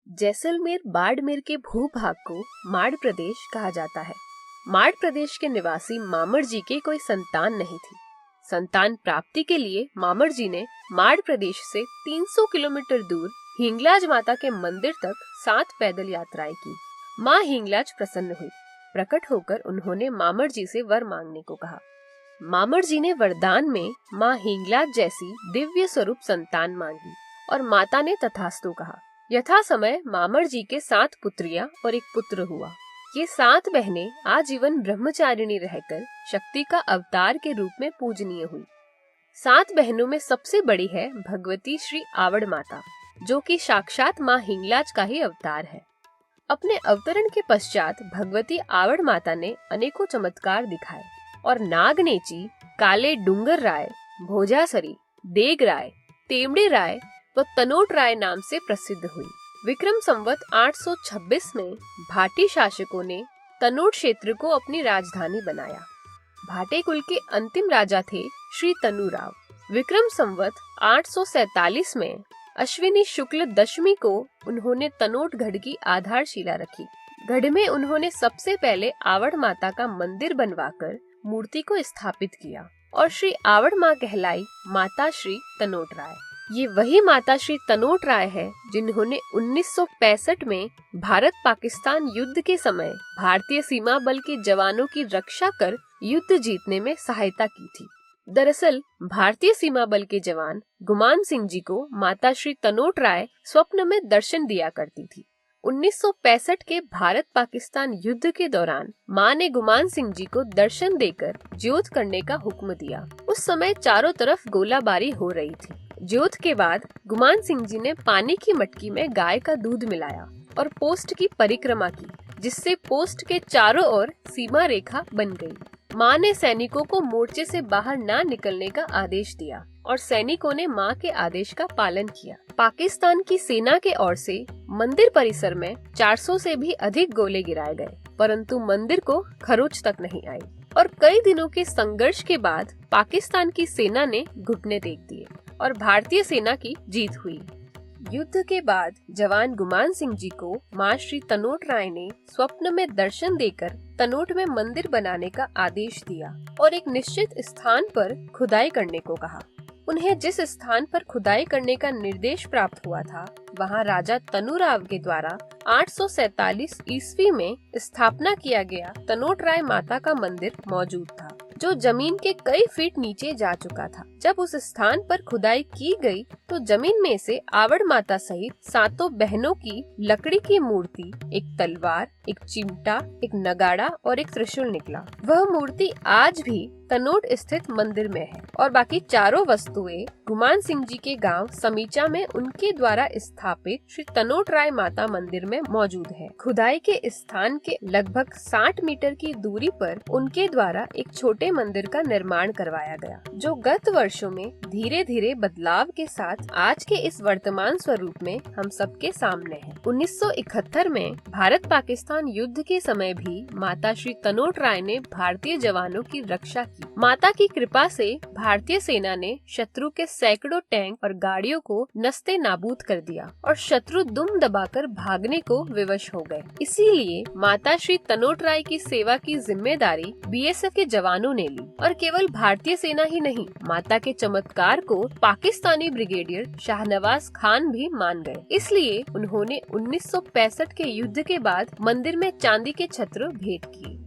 जैसलमेर बाड़मेर के भूभाग को माड़ प्रदेश कहा जाता है। माड़ प्रदेश के निवासी मामड़ जी के कोई संतान नहीं थी। संतान प्राप्ति के लिए मामड़ जी ने माड़ प्रदेश से 300 किलोमीटर दूर हिंगलाज माता के मंदिर तक 7 पैदल यात्राएं की। माँ हिंगलाज प्रसन्न हुई। प्रकट होकर उन्होंने मामड़ जी से वर मांगने को कहा। मामड़ जी ने वरदान में माँ हिंगलाज जैसी दिव्य स्वरूप संतान मांगी और माता ने तथास्तु कहा। यथा समय मामड़ जी के 7 पुत्रियां और 1 पुत्र हुआ। ये 7 बहनें आजीवन ब्रह्मचारिणी रहकर शक्ति का अवतार के रूप में पूजनीय हुई। 7 बहनों में सबसे बड़ी है भगवती श्री आवड़ माता, जो कि साक्षात माँ हिंगलाज का ही अवतार है। अपने अवतरण के पश्चात भगवती आवड़ माता ने अनेकों चमत्कार दिखाए और नागनेची, काले डूंगर राय, भोजासरी, देग राय, तेमड़े राय व तनोट राय नाम से प्रसिद्ध हुई। विक्रम संवत 826 में भाटी शासकों ने तनोट क्षेत्र को अपनी राजधानी बनाया। भाटे कुल के अंतिम राजा थे श्री तनुराव। विक्रम संवत 847 में अश्विनी शुक्ल दशमी को उन्होंने तनोट गढ़ की आधारशिला रखी। गढ़ में उन्होंने सबसे पहले आवड़ माता का मंदिर बनवाकर मूर्ति को स्थापित किया और श्री आवड़ माँ कहलाई माता श्री तनोट राय। ये वही माता श्री तनोट राय है जिन्होंने 1965 में भारत पाकिस्तान युद्ध के समय भारतीय सीमा बल के जवानों की रक्षा कर युद्ध जीतने में सहायता की थी। दरअसल भारतीय सीमा बल के जवान गुमान सिंह जी को माता श्री तनोट राय स्वप्न में दर्शन दिया करती थी। 1965 के भारत पाकिस्तान युद्ध के दौरान माँ ने गुमान सिंह जी को दर्शन देकर ज्योत करने का हुक्म दिया। उस समय चारों तरफ गोलाबारी हो रही थी। ज्योत के बाद गुमान सिंह जी ने पानी की मटकी में गाय का दूध मिलाया और पोस्ट की परिक्रमा की, जिससे पोस्ट के चारों ओर सीमा रेखा बन गई। माँ ने सैनिकों को मोर्चे से बाहर ना निकलने का आदेश दिया और सैनिकों ने माँ के आदेश का पालन किया। पाकिस्तान की सेना के ओर से मंदिर परिसर में 400 से भी अधिक गोले गिराए गए, परंतु मंदिर को खरोच तक नहीं आई और कई दिनों के संघर्ष के बाद पाकिस्तान की सेना ने घुटने टेक दिए और भारतीय सेना की जीत हुई। युद्ध के बाद जवान गुमान सिंह जी को माँ श्री तनोट राय ने स्वप्न में दर्शन देकर तनोट में मंदिर बनाने का आदेश दिया और एक निश्चित स्थान पर खुदाई करने को कहा। उन्हें जिस स्थान पर खुदाई करने का निर्देश प्राप्त हुआ था, वहाँ राजा तनुराव के द्वारा 847 ईस्वी में स्थापना किया गया तनोट राय माता का मंदिर मौजूद था, जो जमीन के कई फीट नीचे जा चुका था। जब उस स्थान पर खुदाई की गई तो जमीन में से आवड़ माता सहित 7 बहनों की लकड़ी की मूर्ति, एक तलवार, एक चिमटा, एक नगाड़ा और एक त्रिशूल निकला। वह मूर्ति आज भी तनोट स्थित मंदिर में है और बाकी चारों वस्तुएं गुमान सिंह जी के गांव समीचा में उनके द्वारा स्थापित श्री तनोट राय माता मंदिर में मौजूद है। खुदाई के स्थान के लगभग 60 मीटर की दूरी पर उनके द्वारा एक छोटे मंदिर का निर्माण करवाया गया, जो गत वर्षों में धीरे धीरे बदलाव के साथ आज के इस वर्तमान स्वरूप में हम सबके सामने है। 1971 में भारत पाकिस्तान युद्ध के समय भी माता श्री तनोट राय ने भारतीय जवानों की रक्षा की। माता की कृपा से भारतीय सेना ने शत्रु के सैकड़ों टैंक और गाड़ियों को नस्ते नाबूद कर दिया और शत्रु दुम दबाकर भागने को विवश हो गए। इसीलिए माता श्री तनोट राय की सेवा की जिम्मेदारी बीएसएफ के जवानों ने ली और केवल भारतीय सेना ही नहीं, माता के चमत्कार को पाकिस्तानी ब्रिगेडियर शाहनवाज खान भी मान गए। इसलिए उन्होंने 1965 के युद्ध के बाद मंदिर में चांदी के छत्र भेंट किए।